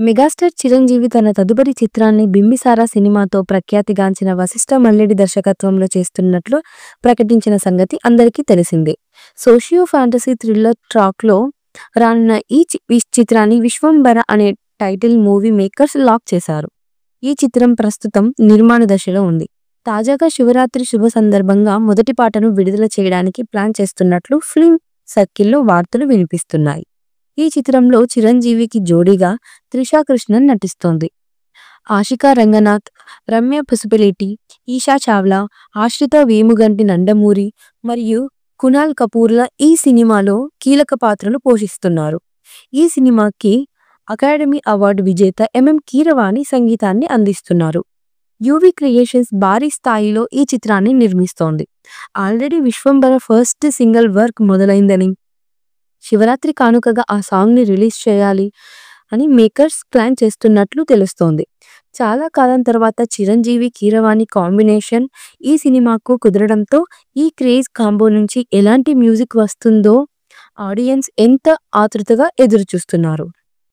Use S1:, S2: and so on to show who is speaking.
S1: Megastar Chiranjeevi తన తదుపరి చిత్రాన్ని 'బింబిసార' సినిమాతో ప్రఖ్యాతిగాంచిన వశిష్ఠ మల్రెడ్డి దర్శకత్వంలో చేస్తున్నట్లు ప్రకటించిన సంగతి అందరికీ తెలిసిందే. సోషియో ఫాంటసీ థ్రిల్లర్ ట్రాక్‌లో రానున్న ఈ చిత్రాన్ని 'విశ్వంభర' అనే టైటిల్ మూవీ మేకర్స్ లాక్ చేశారు. ఈ చిత్రం ప్రస్తుతం నిర్మాణ దశలో ఉంది. తాజాగా శివరాత్రి శుభ సందర్భంగా మొదటి పాటను విడుదల చేయడానికి ప్లాన్ చేస్తున్నట్లు ఫిల్మ్ సర్కిల్‌లో వార్తలు వినిపిస్తున్నాయి. ఈ చిత్రంలో చిరంజీవికి జోడీగా త్రిష కృష్ణన్ నటిస్తోంది. ఆషికా రంగనాథ్, రమ్య పసుపులేటి, ఈషా చావ్లా, ఆశ్రిత వేముగంటి నందమూరి మరియు కునాల్ కపూర్ల ఈ సినిమాలో కీలక పాత్రలు పోషిస్తున్నారు. ఈ సినిమాకి అకాడమీ అవార్డు విజేత కీరవాణి సంగీతాన్ని అందిస్తున్నారు. యువి క్రియేషన్స్ భారీ స్థాయిలో ఈ చిత్రాన్ని నిర్మిస్తోంది. Already Vishwambhara first single work మొదలైందని, శివరాత్రి కానుకగా ఆ సాంగ్‌ని రిలీజ్ చేయాలి అని మేకర్స్ ప్లాన్ చేస్తున్నట్లు తెలుస్తోంది. చాలా కాలం తర్వాత చిరంజీవి కీరవాణి కాంబినేషన్ ఈ సినిమాకు కుదరడంతో ఈ క్రేజ్ కాంబో నుంచి ఎలాంటి మ్యూజిక్ వస్తుందో ఆడియన్స్ ఎంత ఆతృతగా ఎదురుచూస్తున్నారు.